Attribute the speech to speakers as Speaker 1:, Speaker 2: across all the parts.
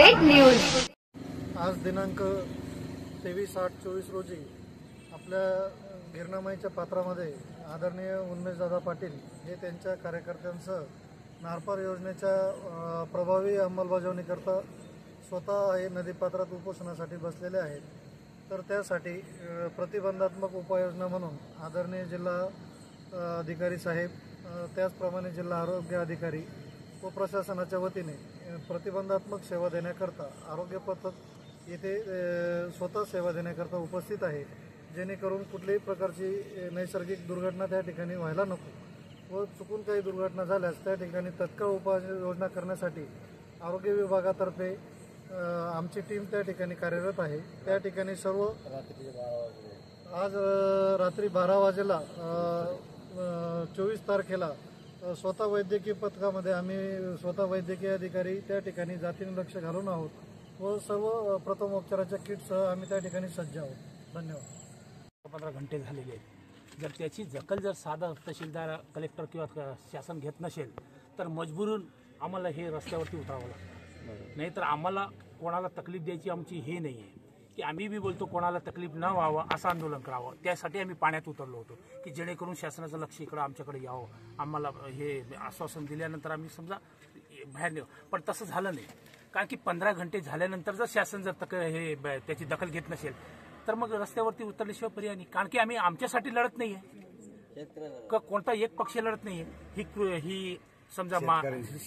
Speaker 1: Update news.
Speaker 2: आज दिनांक 23/8/24 रोजी आपल्या गिरणामाईच्या पात्रामध्ये आदरणीय उन्मेशदादा पाटील हे त्यांच्या कार्यकर्त्यांसह नारपार योजनेच्या प्रभावी अंमलबजावणीकरता स्वतः हे नदीपात्रात उपोषणासाठी बसलेले आहेत। तर त्यासाठी प्रतिबंधात्मक उपाययोजना म्हणून आदरणीय जिल्हा अधिकारी साहेब, त्याचप्रमाणे जिल्हा आरोग्य अधिकारी व प्रशासनाच्या वतीने प्रतिबंधात्मक सेवा देण्याकरता आरोग्य पथक येथे स्वतः सेवा देण्याकरता उपस्थित आहे, जेणेकरून कुठल्याही प्रकारची नैसर्गिक दुर्घटना त्या ठिकाणी व्हायला नको व चुकून काही दुर्घटना झाल्यास त्या ठिकाणी तत्काळ उपाययोजना करण्यासाठी आरोग्य विभागातर्फे आमची टीम त्या ठिकाणी कार्यरत आहे। त्या ठिकाणी सर्व आज रात्री 12 वाजेला 24 तारखेला स्वतः वैद्यकीय पथकामध्ये आम्ही स्वतः वैद्यकीय अधिकारी त्या ठिकाणी जातीने लक्ष घालून आहोत व सर्व प्रथमोपचाराच्या किटसह आम्ही त्या ठिकाणी सज्ज आहोत। धन्यवाद।
Speaker 3: 15 घंटे झालेले आहेत। जर त्याची दखल जर साधा तहसीलदार, कलेक्टर किंवा शासन घेत नसेल तर मजबूरून आम्हाला हे रस्त्यावरती उतरावं लागतं। नाहीतर आम्हाला कोणाला तकलीफ द्यायची आमची हे नाही आहे की आम्ही बी बोलतो कोणाला तकलीफ न व्हावं असं आंदोलन करावं। त्यासाठी आम्ही पाण्यात उतरलो होतो की जेणेकरून शासनाचं लक्ष इकडं आमच्याकडे यावं, आम्हाला हे आश्वासन दिल्यानंतर आम्ही समजा बाहेर नेऊ। पण तसं झालं नाही, कारण की 15 घंटे झाल्यानंतर जर शासन जर त्याची दखल घेत नसेल तर मग रस्त्यावरती उतरल्याशिवाय पर्याय नाही। कारण की आम्ही आमच्यासाठी लढत नाहीये, कोणता एक पक्ष लढत नाहीये। ही समजा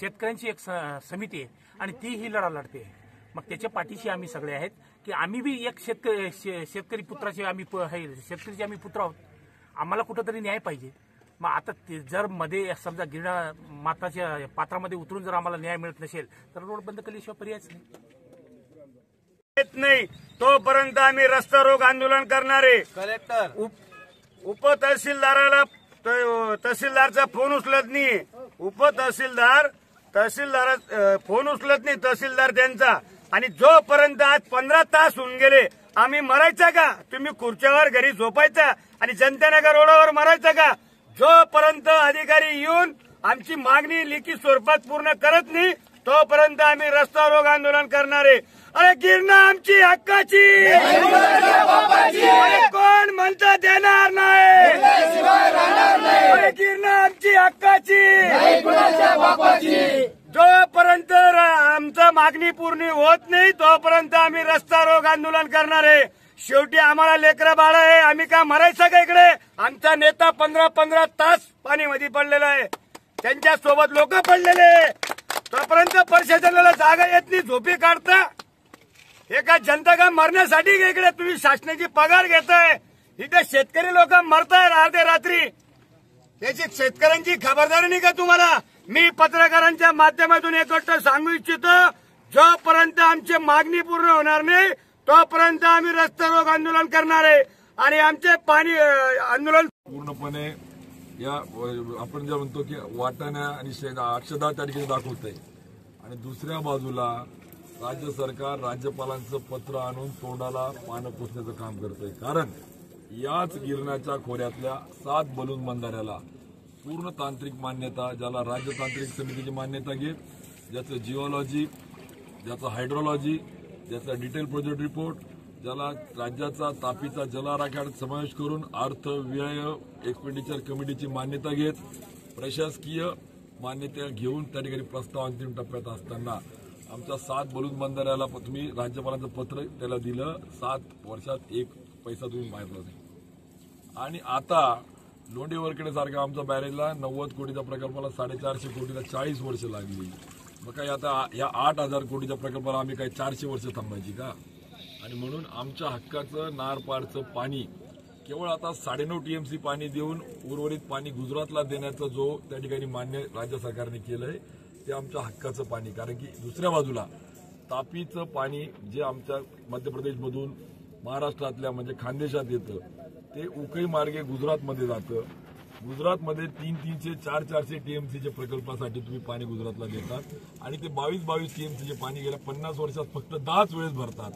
Speaker 3: शेतकऱ्यांची एक समिती आहे आणि ती ही लढा लढते। मग त्याच्या पाठीशी आम्ही सगळे आहेत की आम्ही बी एक शेतकरी पुत्राचे आम्ही शेतकरीचे आम्ही पुत्र आहोत। आम्हाला कुठंतरी न्याय पाहिजे। मग आता जर मध्ये समजा गिरणा माताच्या पात्रामध्ये उतरून जर आम्हाला न्याय मिळत नसेल तर रोड बंद केल्याशिवाय पर्यायच
Speaker 4: नाही। तोपर्यंत आम्ही रस्ता रोक आंदोलन करणारे।
Speaker 5: कलेक्टर
Speaker 4: उपतहसीलदाराला तहसीलदारचा फोन उचलत नाही, उपतहसीलदार फोन उचलत नाही तहसीलदार त्यांचा। आणि जोपर्यंत आज 15 तास होऊन गेले आम्ही मरायचा का? तुम्ही खुर्च्यावर घरी झोपायचा आणि जनतानगर रोडावर मरायचा का? जोपर्यंत अधिकारी येऊन आमची मागणी लिखित स्वरूपात पूर्ण करत नाही तोपर्यंत आम्ही रस्ता रोक आंदोलन करणारे। अरे गिरणा आमची हक्काची, कोण म्हणतं देणार नाही? गिरणा आमची हक्काची, जोपर्यंत आमचं मागणी पूर्ण होत नाही तोपर्यंत आम्ही रस्ता रोक आंदोलन करणारे। शेवटी आम्हाला लेकरं बाळ आहे, आम्ही का मरायचं का इकडे? आमचा नेता 15 तास पाणीमध्ये पडलेला आहे, त्यांच्या सोबत लोक पडलेले। तोपर्यंत प्रशासनाला जागा येत नाही, झोपी काढता। हे का जनता का मरण्यासाठी का इकडे तुम्ही शासनाची पगार घेताय? इथे शेतकरी लोक मरताय अर्धे रात्री, याची शेतकऱ्यांची खबरदारी नाही का तुम्हाला? मी पत्रकारांच्या माध्यमातून एक गोष्ट सांगू इच्छितो, जोपर्यंत आमची मागणी पूर्ण होणार नाही तोपर्यंत आम्ही रस्ता रोक आंदोलन करणार आहे। आणि आमचे पाणी आंदोलन पूर्णपणे
Speaker 6: या आपण जे म्हणतो की वाटाण्या आणि अक्षदा त्या ठिकाणी दाखवत आहे आणि दुसऱ्या बाजूला राज्य सरकार राज्यपालांचं पत्र आणून तोंडाला पानं पुसण्याचं काम करत आहे। कारण याच गिरणाच्या खोऱ्यातल्या 7 बलून बंधाऱ्याला पूर्ण तांत्रिक मान्यता, ज्याला राज्यतांत्रिक समितीची मान्यता घेत, ज्याचं जिओलॉजी, ज्याचं हायड्रोलॉजी, ज्याचा डिटेल प्रोजेक्ट रिपोर्ट, ज्याला राज्याचा तापीचा जल आराखड्यात समावेश करून अर्थ व्यय एक्सपेंडिचर कमिटीची मान्यता घेत, प्रशासकीय मान्यता घेऊन त्या ठिकाणी प्रस्ताव अंतिम टप्प्यात असताना आमच्या 7 बलून बंधाऱ्याला तुम्ही राज्यपालांचं पत्र त्याला दिलं, 7 वर्षात 1 पैसा तुम्ही मारला नाही। आणि आता लोंढे वरकडे सारखा आमच्या बॅरेजला 90 कोटीच्या प्रकल्पाला 450 कोटीला 40 वर्ष लागली। मग काय आता या 8000 कोटीच्या प्रकल्पाला आम्ही काय 400 वर्ष थांबायची का? आणि म्हणून आमच्या हक्काचं नारपारचं पाणी केवळ आता 9.5 TMC पाणी देऊन उर्वरित पाणी गुजरातला देण्याचा जो त्या ठिकाणी मान्य राज्य सरकारने केलंय ते आमच्या हक्काचं पाणी। कारण की दुसऱ्या बाजूला तापीचं पाणी जे आमच्या मध्य प्रदेशमधून महाराष्ट्रातल्या म्हणजे खानदेशात येतं ते उकई मार्गे गुजरातमध्ये जातं। गुजरातमध्ये 300-300, 400-400 TMCच्या प्रकल्पासाठी तुम्ही पाणी गुजरातला देतात आणि ते 22-22 TMCचे पाणी गेल्या 50 वर्षात फक्त 10च वेळेस भरतात,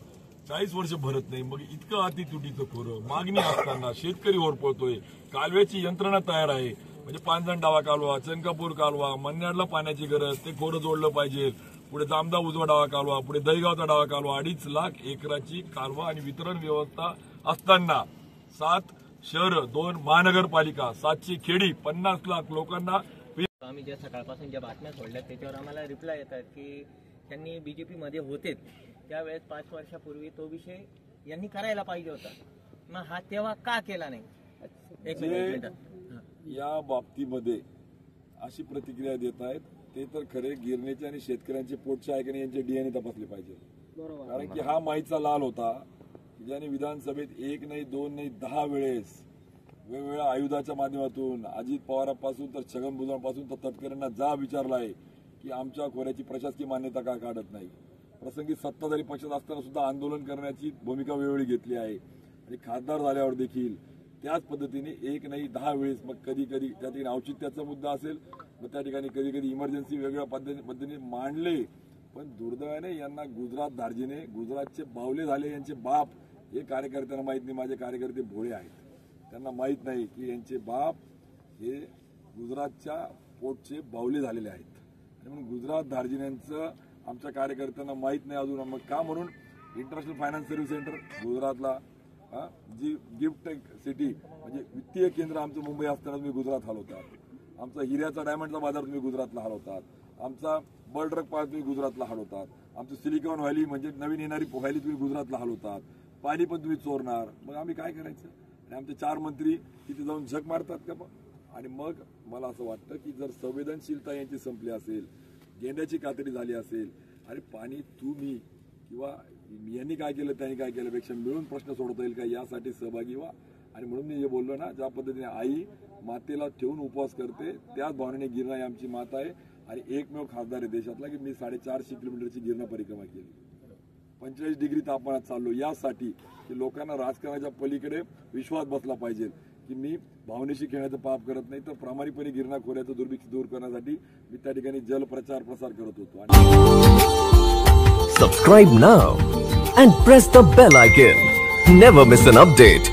Speaker 6: 40 वर्ष भरत नाही। मग इतकं अतितुटीचं खोरं मागणी असताना शेतकरी होरपळतोय, कालव्याची यंत्रणा तयार आहे, म्हणजे पांजण डावा कालवा, चनकापूर कालवा, मन्याडला पाण्याची गरज, ते खोरं जोडलं पाहिजे, पुढे दामदा उजवा डावा कालवा, पुढे दहीगावचा डावा कालवा, 2.5 लाख एकराची कालवा आणि वितरण व्यवस्था असताना 7 शहर, 2 महानगरपालिका, 700 खेडी, 50 लाख लोकांना.
Speaker 1: आम्ही ज्या सकाळपासून ज्या बातम्या सोडल्या त्याच्यावर आम्हाला रिप्लाय येतात की त्यांनी बीजेपी मध्ये होते त्यावेळेस 5 वर्षापूर्वी तो विषय यांनी करायला पाहिजे होता, मग हा तेव्हा का केला नाही? एक मिनिट.
Speaker 6: या बाबतीमध्ये अशी प्रतिक्रिया देत आहेत ते तर खरे गिरणीचे आणि शेतकऱ्यांचे पोटचे आहे की नाही यांचे डीएनए तपासले पाहिजे. कारण की हा माईचा लाल होता ज्याने विधानसभेत 1 नाही 2 नाही 10 वेळेस वेगवेगळ्या आयुधाच्या माध्यमातून अजित पवारांपासून तर छगन भुजबळांपासून तर तटकरेंना जा विचारला आहे की आमच्या खोऱ्याची प्रशासकीय मान्यता का काढत नाही. प्रसंगी सत्ताधारी पक्षात असताना सुद्धा आंदोलन करण्याची भूमिका वेगवेगळी घेतली आहे आणि खासदार झाल्यावर देखील त्याच पद्धतीने 1 नाही 10 वेळेस मग कधी कधी त्या ठिकाणी औचित्याचा मुद्दा असेल मग त्या ठिकाणी कधी कधी इमर्जन्सी वेगळ्या पद्धतीने मांडले. पण दुर्दैवाने यांना गुजरात धार्जिने गुजरातचे बावले झाले यांचे बाप हे कार्यकर्त्यांना माहीत नाही. माझे कार्यकर्ते भोळे आहेत, त्यांना माहीत नाही की यांचे बाप हे गुजरातच्या पोटचे बावले झालेले आहेत आणि म्हणून गुजरात धार्जिन्यांचं आमच्या कार्यकर्त्यांना माहीत नाही अजून. मग का? म्हणून इंटरनॅशनल फायनान्स सर्व्हिस सेंटर गुजरातला, जी गिफ्ट सिटी म्हणजे वित्तीय केंद्र आमचं मुंबई असताना तुम्ही गुजरात हलवतात, आमचा हिऱ्याचा डायमंडचा बाजार तुम्ही गुजरातला हलवतात, आमचा बर्ड ड्रग पार्क तुम्ही गुजरातला हलवतात, आमचं सिलिकॉन व्हॅली म्हणजे नवीन येणारी व्हॅली तुम्ही गुजरातला हलवतात, पाणी पण तुम्ही चोरणार. मग आम्ही काय करायचं? आणि आमचे 4 मंत्री तिथे जाऊन झक मारतात का? आणि मग मला असं वाटतं की जर संवेदनशीलता यांची संपली असेल, गेंड्याची कातडी झाली असेल, अरे पाणी तुम्ही किंवा यांनी काय केलं त्यांनी काय केलं पेक्षा मिळून प्रश्न सोडवता येईल का यासाठी सहभागी व्हा. आणि म्हणून मी जे बोललो ना, ज्या पद्धतीने आई मातेला ठेवून उपवास करते त्याच भावनेने गिरणा ही आमची माता आहे आणि एकमेव खासदार आहे देशातला की मी 450 किलोमीटरची गिरणा परिक्रमा केली, 45 डिग्री तापमानात चाललो यासाठी की लोकांना राजकारणाच्या पलीकडे विश्वास बसला पाहिजे की मी भावनेशी खेळण्याचं पाप करत नाही तर प्रामाणिकपणे गिरणा खोऱ्याचं दुर्भिक्ष दूर करण्यासाठी मी त्या ठिकाणी जल प्रचार प्रसार करत होतो.
Speaker 5: Subscribe now and press the bell icon. Never miss an update.